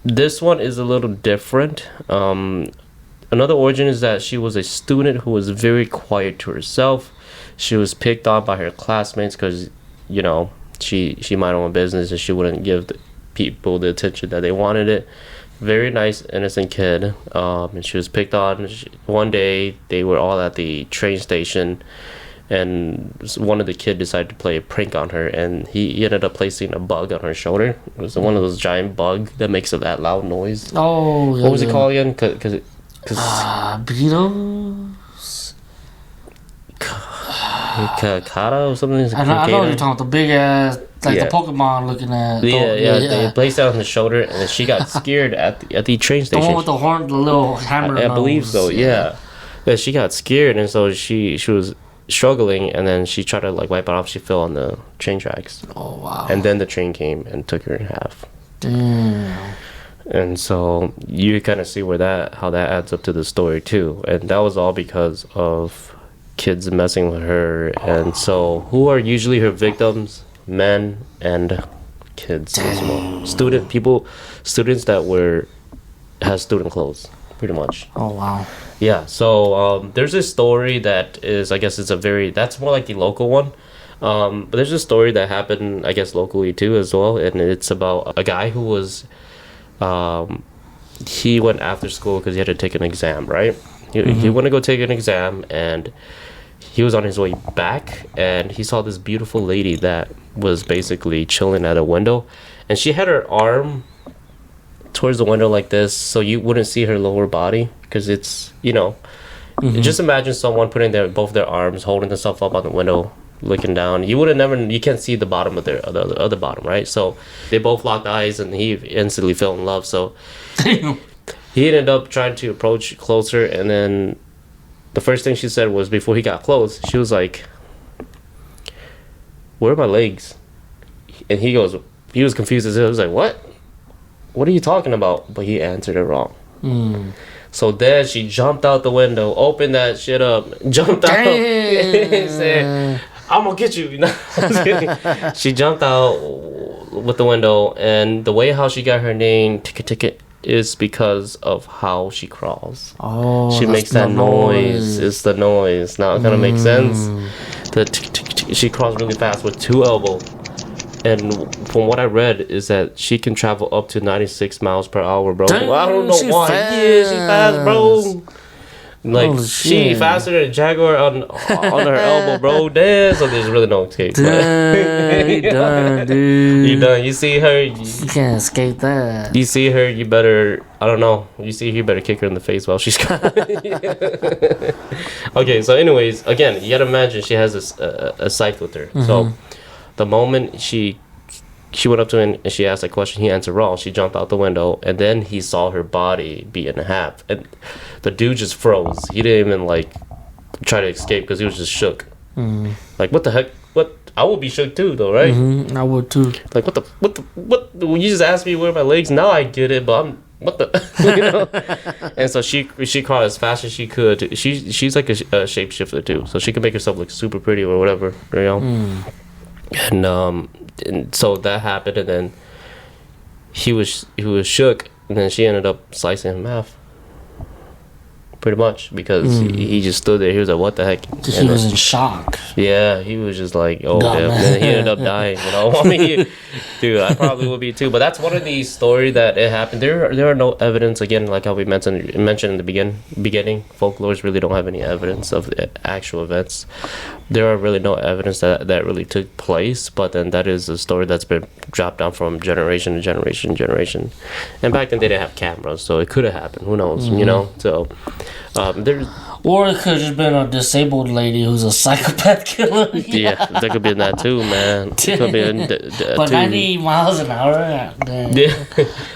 this one is a little different. Another origin is that she was a student who was very quiet to herself. She was picked on by her classmates because, she minded her own business and she wouldn't give people the attention that they wanted it. Very nice, innocent kid. And she was picked on. One day, they were all at the train station, and one of the kids decided to play a prank on her, and he ended up placing a bug on her shoulder. It was one of those giant bug that makes that loud noise. Oh, yeah. What was it called again? Beetles? Kata or something? I know what you're talking about. The big ass, the Pokemon looking at. They placed that on the shoulder, and then she got scared at the train station. The one with the horn, the little hammer. I believe so. Yeah. She got scared, and so she was struggling, and then she tried to wipe it off. She fell on the train tracks. Oh wow! And then the train came and took her in half. Damn. And so you kind of see how that adds up to the story too, and that was all because of kids messing with her. And so who are usually her victims? Men and kids as well. Students that has student clothes, pretty much. Oh wow. Yeah. So there's this story that is, I guess that's more like the local one. But there's a story that happened, I guess, locally too as well, and it's about a guy who was he went after school because he had to take an exam, right? He went to go take an exam, and he was on his way back, and he saw this beautiful lady that was basically chilling at a window, and she had her arm towards the window like this, so you wouldn't see her lower body, because it's, just imagine someone putting both their arms, holding themselves up on the window, looking down. You can't see the bottom of the other bottom, right? So they both locked eyes, and he instantly fell in love. So he ended up trying to approach closer, and then the first thing she said was, before he got close, she was like, where are my legs? And he was confused as hell. He was like, what are you talking about? But he answered it wrong. So then she jumped out the window, opened that shit up, jumped out, and said, I'm gonna get you. She jumped out with the window, and the way how she got her name, Ticket, is because of how she crawls. Oh, she makes that noise. It's the noise. Now it kind of makes sense. She crawls really fast with 2 elbows. And from what I read is that she can travel up to 96 miles per hour, bro. Damn, I don't know why. fast. Yeah, she fast, bro. Holy She shit. faster than a Jaguar on her elbow, bro. Damn, so there's really no escape. Damn, you done, dude. You done. You see her. You can't escape that. You see her. You better. I don't know. You see her. You better kick her in the face while she's gone. Okay. So, anyways, again, you gotta imagine she has a scythe with her. So, the moment she went up to him and she asked that question, he answered wrong. She jumped out the window, and then he saw her body be in half, and the dude just froze. He didn't even try to escape because he was just shook. Like, what the heck? What I would be shook too, though, right? I would too. Like, what? You just asked me where my legs. Now I get it, but what the, you know? And so she crawled as fast as she could. She's like a shapeshifter too, so she can make herself look super pretty or whatever, you know. And so that happened, and then he was shook, and then she ended up slicing him in half. Pretty much, because he just stood there. He was like, "What the heck?" He was in shock. Yeah, he was just like, "Oh, damn." And then he ended up dying. You know, I mean, dude, I probably would be too. But that's one of the story that it happened. There are no evidence. Again, like how we mentioned in the beginning, folklores really don't have any evidence of the actual events. There are really no evidence that really took place. But then that is a story that's been dropped down from generation to generation. And back then they didn't have cameras, so it could have happened. Who knows? You know, so. There's, or it could have just been a disabled lady who's a psychopath killer. Yeah, that could be in that too, man. It could be but 90 miles an hour? Yeah.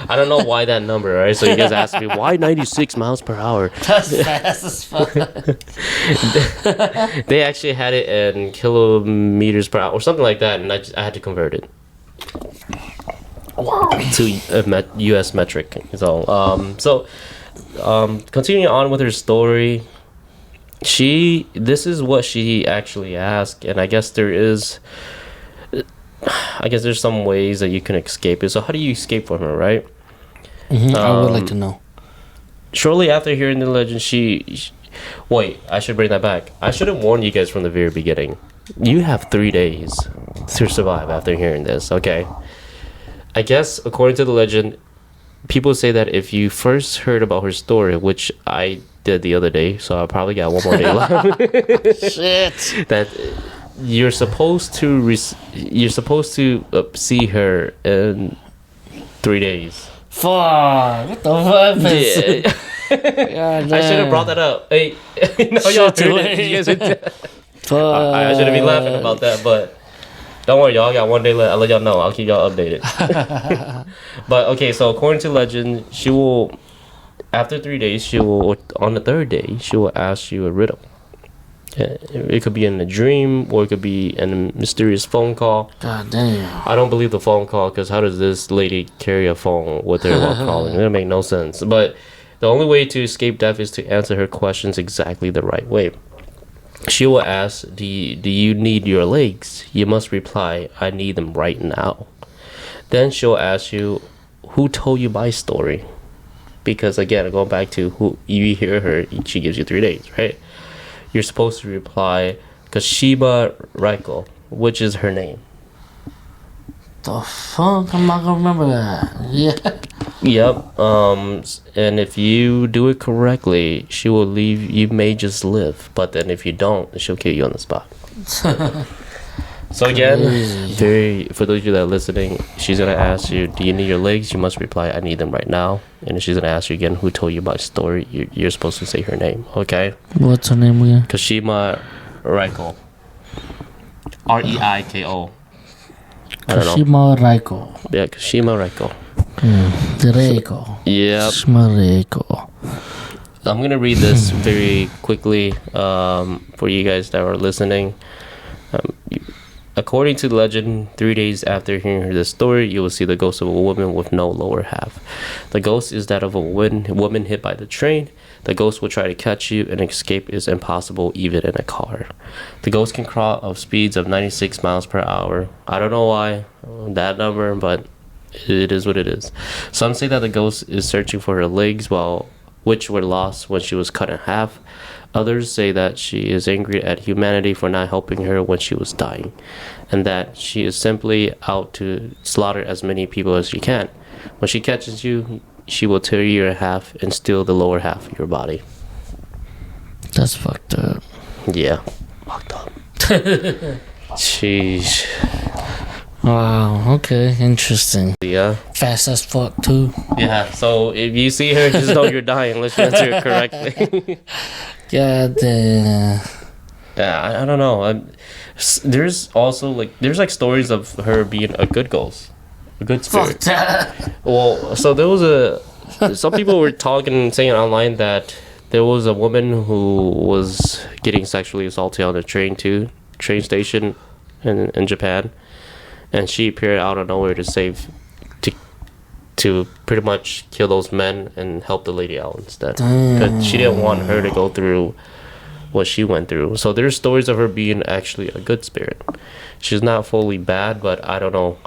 I don't know why that number, right? So you guys ask me, why 96 miles per hour? That's fast as fuck. They actually had it in kilometers per hour or something like that, and I had to convert it to U.S. metric. So continuing on with her story, this is what she actually asked, and I guess there's some ways that you can escape it. So how do you escape from her, right? I would like to know. Shortly after hearing the legend, wait, I should bring that back. I should have warned you guys from the very beginning. You have 3 days to survive after hearing this, okay? I guess according to the legend, people say that if you first heard about her story, which I did the other day, so I probably got one more day left. Shit. That you're supposed to see her in 3 days. Fuck! What the fuck? Yeah. I should have brought that up. Hey, y'all heard it. You guys Fuck. I shouldn't be laughing about that, but. Don't worry, y'all. I got 1 day left. I'll let y'all know. I'll keep y'all updated. But, okay, so according to legend, she will, after 3 days, on the third day, she will ask you a riddle. It could be in a dream, or it could be in a mysterious phone call. God damn. I don't believe the phone call, because how does this lady carry a phone with her while calling? It doesn't make no sense. But the only way to escape death is to answer her questions exactly the right way. She will ask, do you need your legs? You must reply, I need them right now. Then she'll ask you, who told you my story? Because again, going back to who you hear her, she gives you 3 days, right? You're supposed to reply, Kashima Raiko, which is her name. The fuck? I'm not gonna remember that. Yeah. Yep. And if you do it correctly, she will leave. You may just live, but then if you don't, she'll kill you on the spot. So again, for those of you that are listening, she's gonna ask you, "Do you need your legs?" You must reply, "I need them right now." And she's gonna ask you again, "Who told you my story?" You're supposed to say her name. Okay. What's her name again? Kashima Raiko. Reiko. Kashima Raiko. Yeah, Kashima Raiko. Reiko. Yep. Kashima Raiko. I'm gonna read this very quickly for you guys that are listening. According to the legend, 3 days after hearing this story, you will see the ghost of a woman with no lower half. The ghost is that of a woman hit by the train. The ghost will try to catch you, and escape is impossible even in a car. The ghost can crawl at speeds of 96 miles per hour. I don't know why that number, but it is what it is. Some say that the ghost is searching for her legs, which were lost when she was cut in half. Others say that she is angry at humanity for not helping her when she was dying, and that she is simply out to slaughter as many people as she can. When she catches you, she will tear you in half and steal the lower half of your body. That's fucked up. Yeah, fucked up. Sheesh. Wow, okay, interesting. Yeah. Fast as fuck, too. Yeah, so if you see her, just know you're dying unless you answer it correctly. God damn. Yeah, I don't know. There's also, there's stories of her being a good ghost. A good spirit. Fuck that. Well, so there was some people were saying online that there was a woman who was getting sexually assaulted on the train station, in Japan, and she appeared out of nowhere to pretty much kill those men and help the lady out instead. Because she didn't want her to go through what she went through. So there's stories of her being actually a good spirit. She's not fully bad, but I don't know.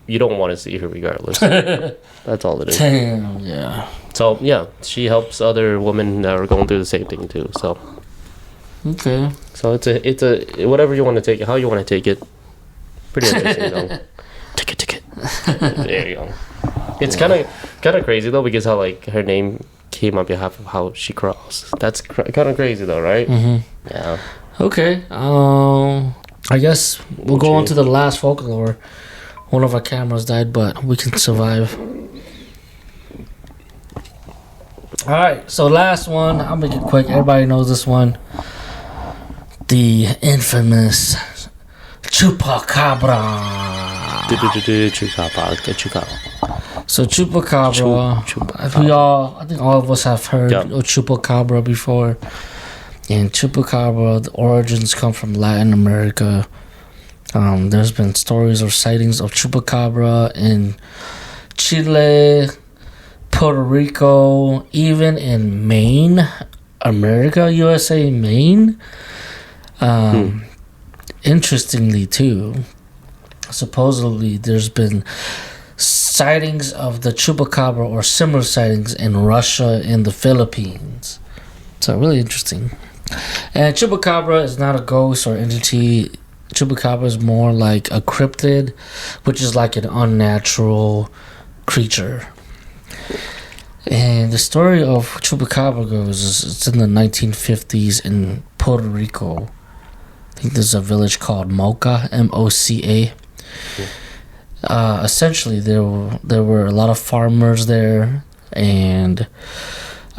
You don't want to see her regardless. That's all it is. Damn, yeah. So yeah, she helps other women that are going through the same thing too. So okay. So it's a whatever you want to take it, how you want to take it. Pretty interesting though. Ticket. There you go. It's kind of crazy though, because how like her name came on behalf of how she crawls. That's kind of crazy though, right? Mm-hmm. Yeah. Okay. I guess we'll go on to the last folklore. One of our cameras died, but we can survive. Alright, so last one. I'll make it quick. Everybody knows this one. The infamous Chupacabra. So Chupacabra, I think all of us have heard of Chupacabra before. And Chupacabra, the origins come from Latin America. There's been stories or sightings of Chupacabra in Chile, Puerto Rico, even in Maine, America, USA, Maine. Interestingly too, supposedly there's been sightings of the Chupacabra or similar sightings in Russia and the Philippines. So really interesting. And Chupacabra is not a ghost or entity. Chupacabra is more like a cryptid, which is like an unnatural creature. And the story of Chupacabra goes is it's in the 1950s in Puerto Rico. I think there's a village called Moca, M-O-C-A. Essentially, there were a lot of farmers there, and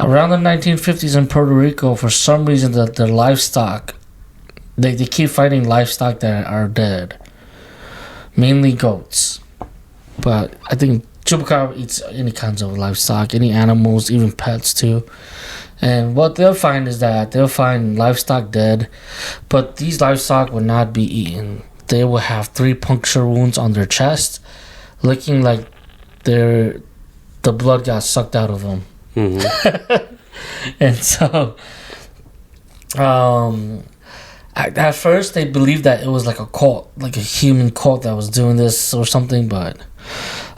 around the 1950s in Puerto Rico, for some reason, their livestock, they keep finding livestock that are dead, mainly goats. But I think Chupacabra eats any kinds of livestock, any animals, even pets too. And what they'll find is that they'll find livestock dead, but these livestock will not be eaten. They will have 3 puncture wounds on their chest, looking like the blood got sucked out of them. Mm-hmm. And so, at first they believed that it was like a cult, like a human cult that was doing this or something, but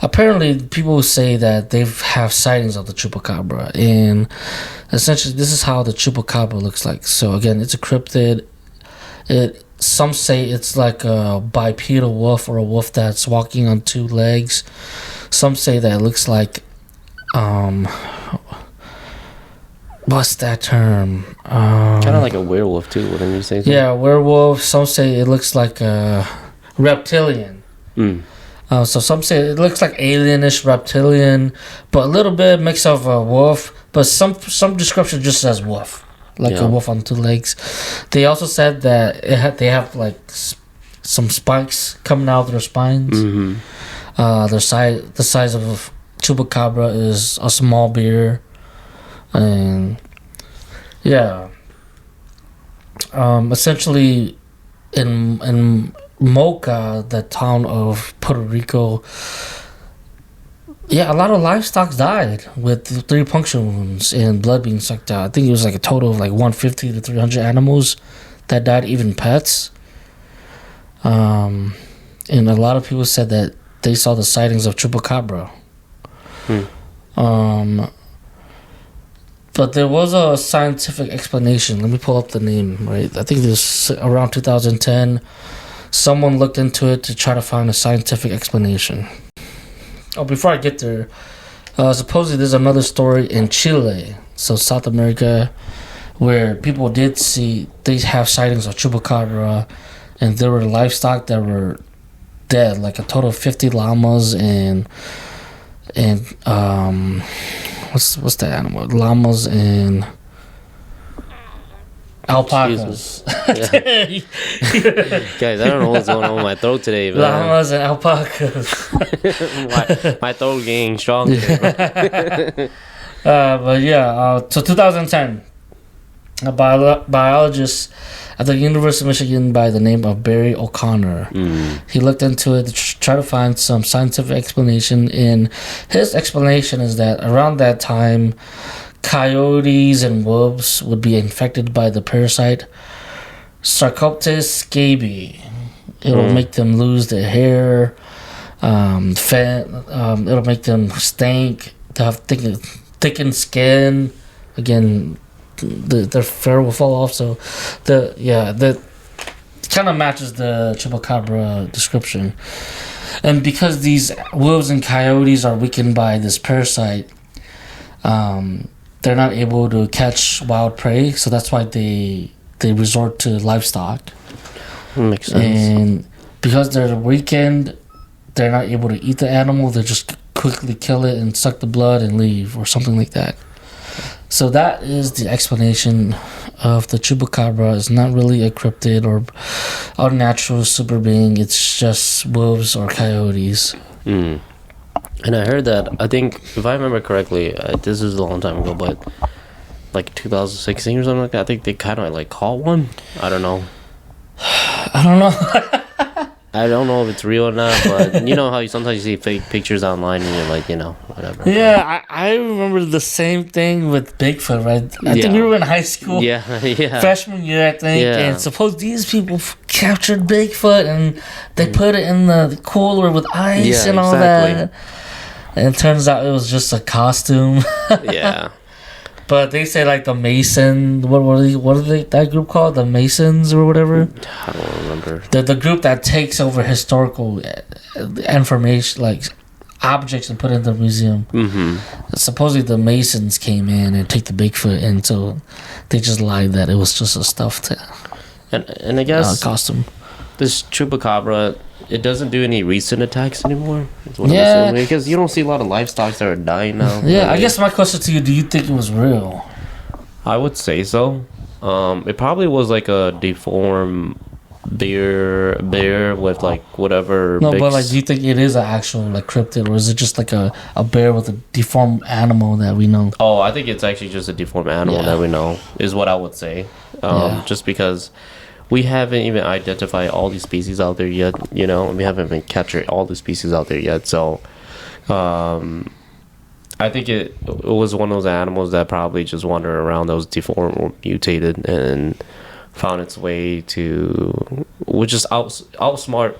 apparently people say that they have sightings of the Chupacabra, and essentially this is how the Chupacabra looks like. So again, it's a cryptid. Some say it's like a bipedal wolf or a wolf that's walking on 2 legs. Some say that it looks like what's that term? Kind of like a werewolf too, wouldn't you say so? Yeah, werewolf. Some say it looks like a reptilian. So some say it looks like alienish reptilian, but a little bit mix of a wolf. But some description just says wolf, like a wolf on 2 legs. They also said that they have like some spikes coming out of their spines. Mm-hmm. The size of Chupacabra is a small beer, and essentially in Moca, the town of Puerto Rico, a lot of livestock died with 3 puncture wounds and blood being sucked out. I think it was like a total of like 150 to 300 animals that died, even pets. And a lot of people said that they saw the sightings of Chupacabra. But there was a scientific explanation. Let me pull up the name, right? I think this around 2010. Someone looked into it to try to find a scientific explanation. Oh, before I get there, supposedly there's another story in Chile, so South America, where people did see, they have sightings of Chupacabra, and there were livestock that were dead, like a total of 50 llamas and what's the animal? Llamas and alpacas. Guys, I don't know what's going on with my throat today, man. Llamas and alpacas. my throat getting strong today, so 2010, a biologist at the University of Michigan by the name of Barry O'Connor. He looked into it to try to find some scientific explanation, and his explanation is that around that time, coyotes and wolves would be infected by the parasite Sarcoptes scabiei. It'll make them lose their hair, it'll make them stink, to have thickened skin. Again, their fur will fall off. So, that kind of matches the chupacabra description. And because these wolves and coyotes are weakened by this parasite, they're not able to catch wild prey. So that's why they resort to livestock. Makes sense. And because they're weakened, they're not able to eat the animal. They just quickly kill it and suck the blood and leave, or something like that. So that is the explanation of the chupacabra. It's not really a cryptid or unnatural super being. It's just wolves or coyotes. And I heard that, I think, if I remember correctly, this is a long time ago, but like 2016 or something like that, I think they kind of like caught one. I don't know. I don't know. I don't know if it's real or not, but you know how sometimes you see fake pictures online and you're like, whatever. Yeah, I remember the same thing with Bigfoot, right? I think we were in high school. Yeah. Freshman year, I think. Yeah. And suppose these people captured Bigfoot and they put it in the cooler with ice and all that. And it turns out it was just a costume. Yeah. But they say like the Mason, what are they that group called? The Masons or whatever? I don't remember. The group that takes over historical information, like objects, and put it in the museum. Supposedly the Masons came in and took the Bigfoot, and so they just lied that it was just a stuffed and I guess costume. This chupacabra, it doesn't do any recent attacks anymore. Yeah, because you don't see a lot of livestock that are dying now. Yeah, I guess my question to you: do you think it was real? I would say so. It probably was like a deformed bear with like whatever. No, but like, do you think it is an actual like cryptid, or is it just like a bear with a deformed animal that we know? Oh, I think it's actually just a deformed animal that we know, is what I would say. Just because we haven't even identified all these species out there yet, we haven't even captured all the species out there yet. So, I think it was one of those animals that probably just wandered around that was deformed or mutated and found its way to, would just outsmart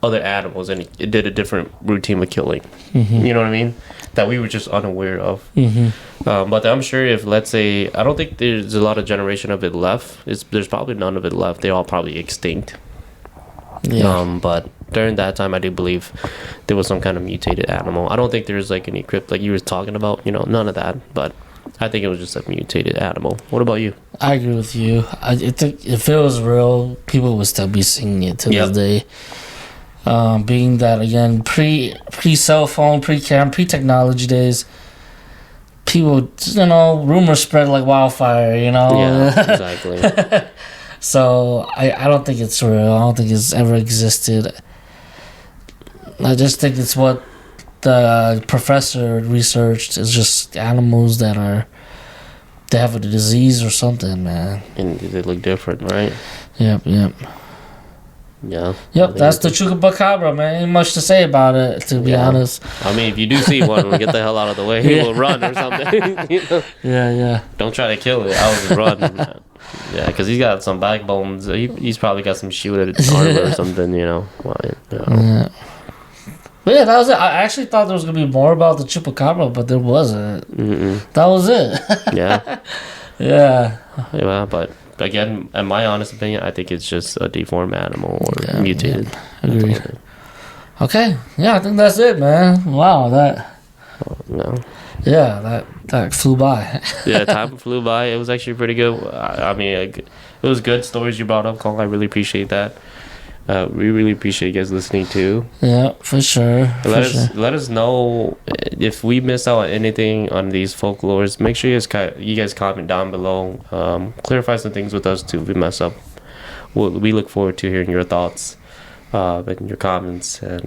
other animals, and it did a different routine of killing. You know what I mean? That we were just unaware of. But I'm sure if, let's say, I don't think there's a lot of generation of it left. There's probably none of it left. They're all probably extinct. But during that time, I do believe there was some kind of mutated animal. I don't think there's like any crypt like you were talking about. None of that. But I think it was just a mutated animal. What about you? I agree with you. I think if it was real, people would still be seeing it to this day. Being that, again, pre cell phone, pre-cam, pre-technology days, people, rumors spread like wildfire, Yeah, exactly. So I don't think it's real. I don't think it's ever existed. I just think it's what the professor researched is just animals that they have a disease or something, man. And they look different, right? Yep. Yeah. Yep, that's the chupacabra, man. Ain't much to say about it, to be honest. I mean, if you do see one, we'll get the hell out of the way. We'll run or something. Yeah. Don't try to kill it. I would run. Yeah, because he's got some backbones. He's probably got some shielded armor or something, Yeah. But yeah, that was it. I actually thought there was going to be more about the chupacabra, but there wasn't. That was it. Yeah. Yeah, but again, in my honest opinion, I think it's just a deformed animal or mutated. Yeah. Agreed. Okay. Yeah, I think that's it, man. Wow, that flew by. Yeah, time flew by. It was actually pretty good. I mean, it was good stories you brought up, Cole. I really appreciate that. We really appreciate you guys listening too. Yeah, for sure. Let us know if we miss out on anything on these folklores. Make sure you guys comment down below. Clarify some things with us too if we mess up. We look forward to hearing your thoughts and your comments. And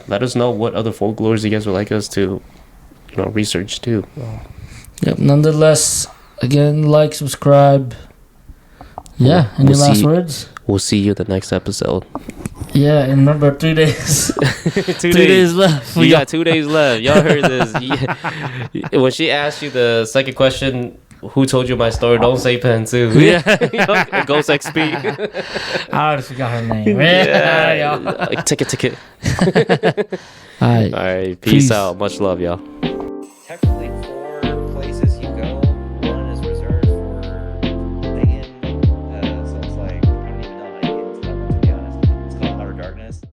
let us know what other folklores you guys would like us to research too. Yep. Nonetheless, Again, like, subscribe. Yeah, any last words? We'll see you the next episode. Yeah, and remember, 3 days. 2 days left. You got 2 days left. Y'all heard this. Yeah. When she asked you the second question, who told you my story? Don't say Pen too. Yeah. Ghost XP. I already forgot her name. Yeah. Ticket. All right. All right. Peace out. Much love, y'all.